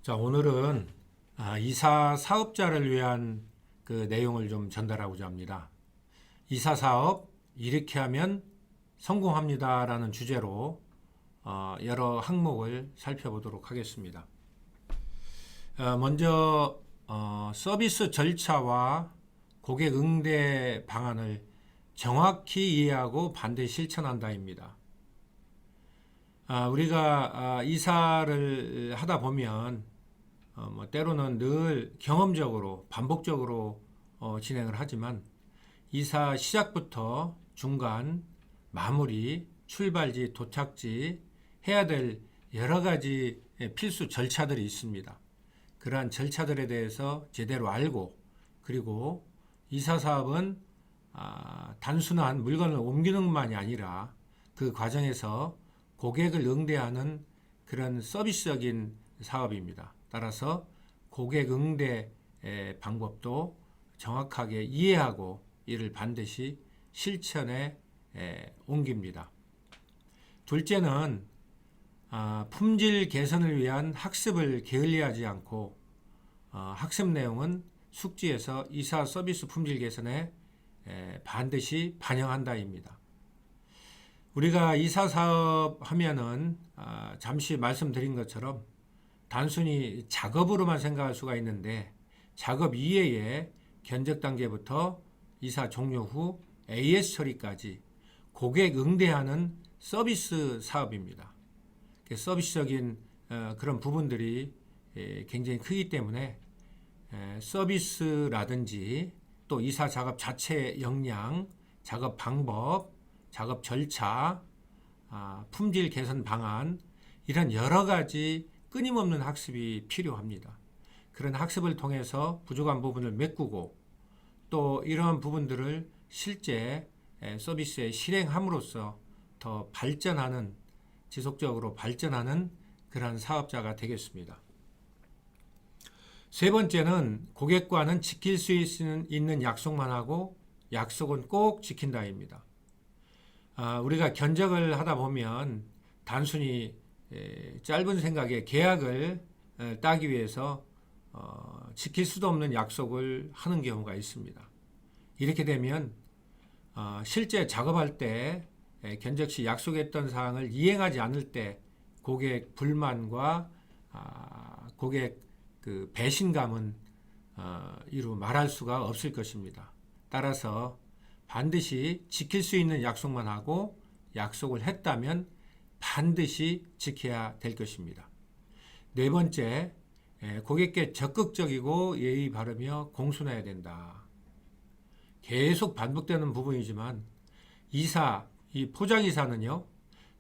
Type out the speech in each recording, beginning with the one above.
자, 오늘은 이사 사업자를 위한 그 내용을 좀 전달하고자 합니다. 이사 사업 이렇게 하면 성공합니다라는 주제로 여러 항목을 살펴보도록 하겠습니다. 먼저 서비스 절차와 고객 응대 방안을 정확히 이해하고 반드시 실천한다입니다. 우리가 이사를 하다 보면 때로는 늘 경험적으로 반복적으로 진행을 하지만 이사 시작부터 중간, 마무리, 출발지, 도착지 해야 될 여러 가지 필수 절차들이 있습니다. 그러한 절차들에 대해서 제대로 알고, 그리고 이사 사업은 단순한 물건을 옮기는 것만이 아니라 그 과정에서 고객을 응대하는 그런 서비스적인 사업입니다. 따라서 고객 응대 방법도 정확하게 이해하고 이를 반드시 실천에 옮깁니다. 둘째는 품질 개선을 위한 학습을 게을리하지 않고 학습 내용은 숙지에서 이사 서비스 품질 개선에 반드시 반영한다입니다. 우리가 이사 사업 하면은 잠시 말씀드린 것처럼 단순히 작업으로만 생각할 수가 있는데 작업 이외에 견적 단계부터 이사 종료 후 AS 처리까지 고객 응대하는 서비스 사업입니다. 서비스적인 그런 부분들이 굉장히 크기 때문에 서비스라든지 또 이사 작업 자체 역량, 작업 방법, 작업 절차, 품질 개선 방안 이런 여러 가지 끊임없는 학습이 필요합니다. 그런 학습을 통해서 부족한 부분을 메꾸고 또 이러한 부분들을 실제 서비스에 실행함으로써 더 발전하는, 지속적으로 발전하는 그러한 사업자가 되겠습니다. 세 번째는 고객과는 지킬 수 있는 약속만 하고 약속은 꼭 지킨다입니다. 우리가 견적을 하다 보면 단순히 짧은 생각에 계약을 따기 위해서 지킬 수도 없는 약속을 하는 경우가 있습니다. 이렇게 되면 실제 작업할 때 견적 시 약속했던 사항을 이행하지 않을 때 고객 불만과 고객 그 배신감은 이루 말할 수가 없을 것입니다. 따라서 반드시 지킬 수 있는 약속만 하고 약속을 했다면 반드시 지켜야 될 것입니다. 네 번째, 고객께 적극적이고 예의 바르며 공손해야 된다. 계속 반복되는 부분이지만 이 포장이사는요,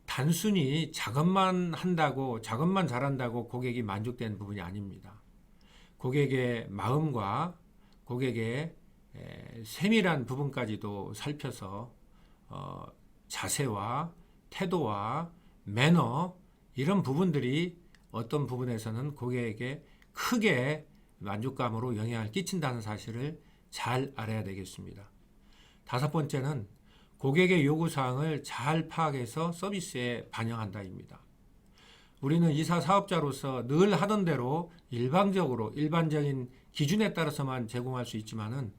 단순히 작업만 한다고, 작업만 잘한다고 고객이 만족되는 부분이 아닙니다. 고객의 마음과 고객의 세밀한 부분까지도 살펴서 자세와 태도와 매너 이런 부분들이 어떤 부분에서는 고객에게 크게 만족감으로 영향을 끼친다는 사실을 잘 알아야 되겠습니다. 다섯 번째는 고객의 요구사항을 잘 파악해서 서비스에 반영한다입니다. 우리는 이사 사업자로서 늘 하던 대로 일반적인 기준에 따라서만 제공할 수 있지만은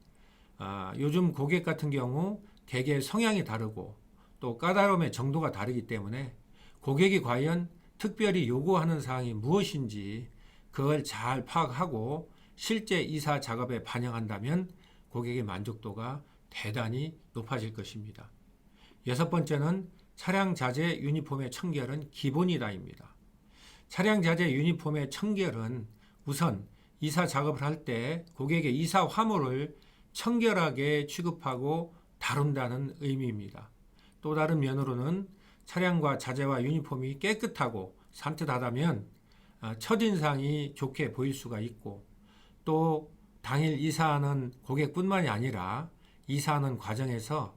요즘 고객 같은 경우 대개 성향이 다르고 또 까다로움의 정도가 다르기 때문에 고객이 과연 특별히 요구하는 사항이 무엇인지 그걸 잘 파악하고 실제 이사 작업에 반영한다면 고객의 만족도가 대단히 높아질 것입니다. 여섯 번째는 차량 자재 유니폼의 청결은 기본이다입니다. 차량 자재 유니폼의 청결은 우선 이사 작업을 할 때 고객의 이사 화물을 청결하게 취급하고 다룬다는 의미입니다. 또 다른 면으로는 차량과 자재와 유니폼이 깨끗하고 산뜻하다면 첫인상이 좋게 보일 수가 있고 또 당일 이사하는 고객뿐만이 아니라 이사하는 과정에서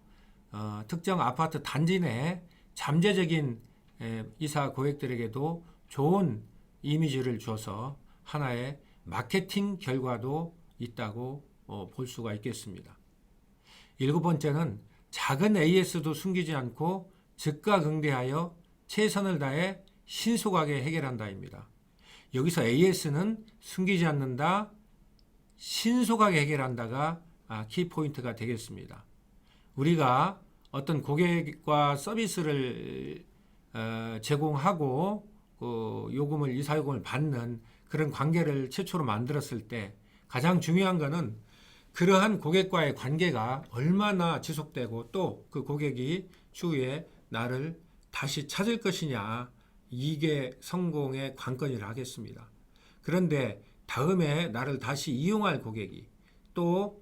특정 아파트 단지 내 잠재적인 이사 고객들에게도 좋은 이미지를 줘서 하나의 마케팅 결과도 있다고 볼 수가 있겠습니다. 일곱 번째는 작은 AS도 숨기지 않고 즉각 응대하여 최선을 다해 신속하게 해결한다입니다. 여기서 AS는 숨기지 않는다, 신속하게 해결한다가 키포인트가 되겠습니다. 우리가 어떤 고객과 서비스를 제공하고 요금을 이사요금을 받는 그런 관계를 최초로 만들었을 때 가장 중요한 것은 그러한 고객과의 관계가 얼마나 지속되고 또 그 고객이 추후에 나를 다시 찾을 것이냐, 이게 성공의 관건이라 하겠습니다. 그런데 다음에 나를 다시 이용할 고객이 또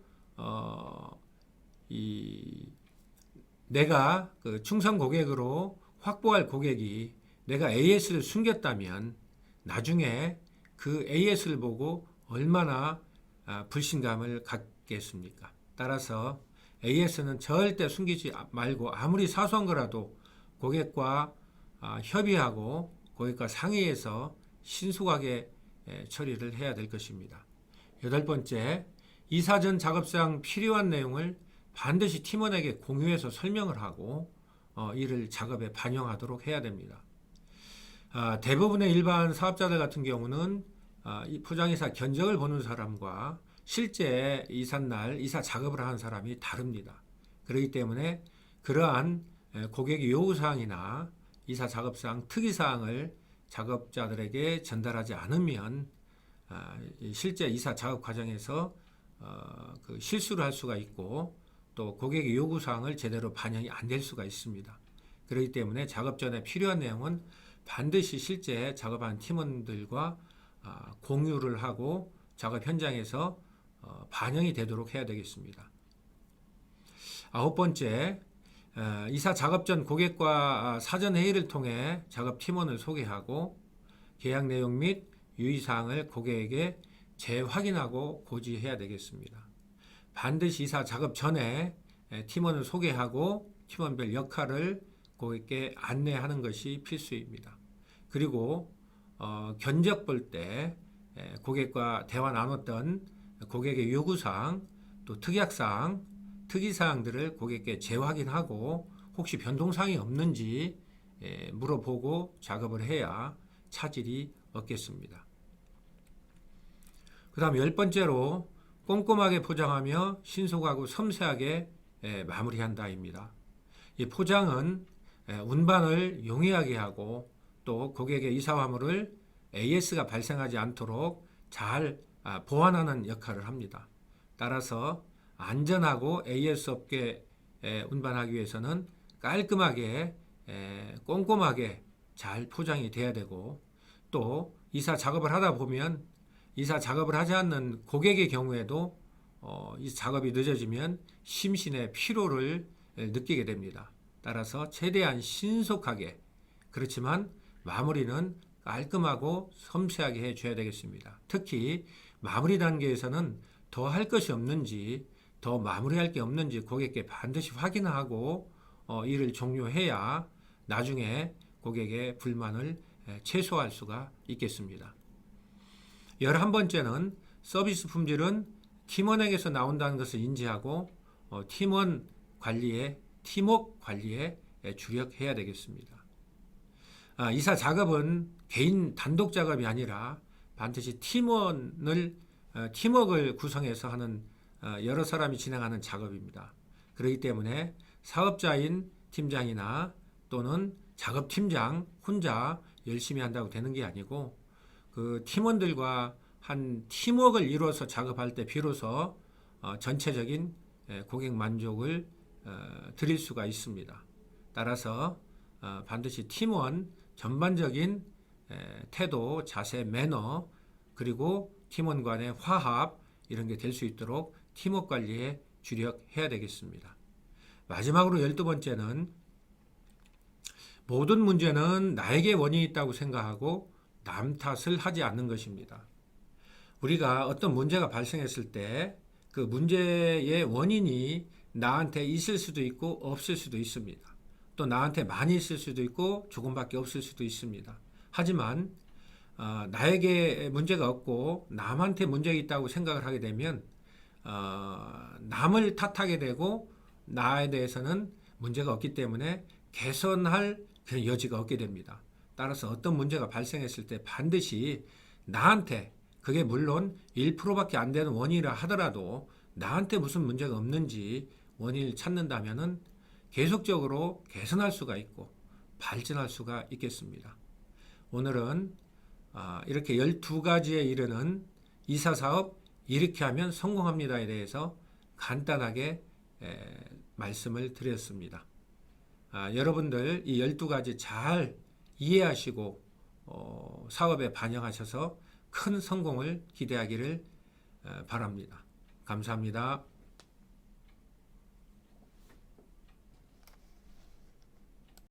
내가 그 충성 고객으로 확보할 고객이 내가 AS를 숨겼다면 나중에 그 AS를 보고 얼마나 불신감을 갖겠습니까? 따라서 AS는 절대 숨기지 말고 아무리 사소한 거라도 고객과 협의하고 고객과 상의해서 신속하게 처리를 해야 될 것입니다. 8번째, 이사 전 작업상 필요한 내용을 반드시 팀원에게 공유해서 설명을 하고 이를 작업에 반영하도록 해야 됩니다. 대부분의 일반 사업자들 같은 경우는 이 포장이사 견적을 보는 사람과 실제 이삿날 이사 작업을 하는 사람이 다릅니다. 그렇기 때문에 그러한 고객의 요구사항이나 이사 작업상 특이사항을 작업자들에게 전달하지 않으면 실제 이사 작업 과정에서 그 실수를 할 수가 있고 또 고객의 요구사항을 제대로 반영이 안 될 수가 있습니다. 그렇기 때문에 작업 전에 필요한 내용은 반드시 실제 작업하는 팀원들과 공유를 하고 작업 현장에서 반영이 되도록 해야 되겠습니다. 9번째, 이사 작업 전 고객과 사전 회의를 통해 작업 팀원을 소개하고 계약 내용 및 유의사항을 고객에게 재확인하고 고지해야 되겠습니다. 반드시 이사 작업 전에 팀원을 소개하고 팀원별 역할을 고객께 안내하는 것이 필수입니다. 그리고 견적 볼 때 고객과 대화 나눴던 고객의 요구사항, 또 특약사항, 특이사항들을 고객께 재확인하고 혹시 변동사항이 없는지 물어보고 작업을 해야 차질이 없겠습니다. 그 다음 10번째로 꼼꼼하게 포장하며 신속하고 섬세하게 마무리한다입니다. 이 포장은 운반을 용이하게 하고 또 고객의 이사 화물을 AS가 발생하지 않도록 잘 보완하는 역할을 합니다. 따라서 안전하고 AS 없게 운반하기 위해서는 깔끔하게 꼼꼼하게 잘 포장이 돼야 되고 또 이사 작업을 하다 보면 이사 작업을 하지 않는 고객의 경우에도 이 작업이 늦어지면 심신의 피로를 느끼게 됩니다. 따라서 최대한 신속하게 그렇지만 마무리는 깔끔하고 섬세하게 해줘야 되겠습니다. 특히 마무리 단계에서는 더 할 것이 없는지 더 마무리할 게 없는지 고객께 반드시 확인하고 일을 종료해야 나중에 고객의 불만을 최소화할 수가 있겠습니다. 11번째는 서비스 품질은 팀원에게서 나온다는 것을 인지하고 팀원 관리에 팀워크 관리에 주력해야 되겠습니다. 이사 작업은 개인 단독 작업이 아니라 반드시 팀워크를 구성해서 하는 여러 사람이 진행하는 작업입니다. 그렇기 때문에 사업자인 팀장이나 또는 작업팀장 혼자 열심히 한다고 되는 게 아니고 그 팀원들과 한 팀워크를 이루어서 작업할 때 비로소 전체적인 고객 만족을 드릴 수가 있습니다. 따라서 반드시 팀원 전반적인 태도, 자세, 매너 그리고 팀원 간의 화합 이런 게 될 수 있도록 팀워크 관리에 주력해야 되겠습니다. 마지막으로 12번째는 모든 문제는 나에게 원인이 있다고 생각하고 남 탓을 하지 않는 것입니다. 우리가 어떤 문제가 발생했을 때 그 문제의 원인이 나한테 있을 수도 있고 없을 수도 있습니다. 또 나한테 많이 있을 수도 있고 조금밖에 없을 수도 있습니다. 하지만 나에게 문제가 없고 남한테 문제가 있다고 생각을 하게 되면 남을 탓하게 되고 나에 대해서는 문제가 없기 때문에 개선할 그런 여지가 없게 됩니다. 따라서 어떤 문제가 발생했을 때 반드시 나한테 그게 물론 1%밖에 안 되는 원인이라 하더라도 나한테 무슨 문제가 없는지 원인을 찾는다면은 계속적으로 개선할 수가 있고 발전할 수가 있겠습니다. 오늘은 이렇게 12가지에 이르는 이사사업 이렇게 하면 성공합니다에 대해서 간단하게 말씀을 드렸습니다. 여러분들 이 12가지 잘 이해하시고 사업에 반영하셔서 큰 성공을 기대하기를 바랍니다. 감사합니다.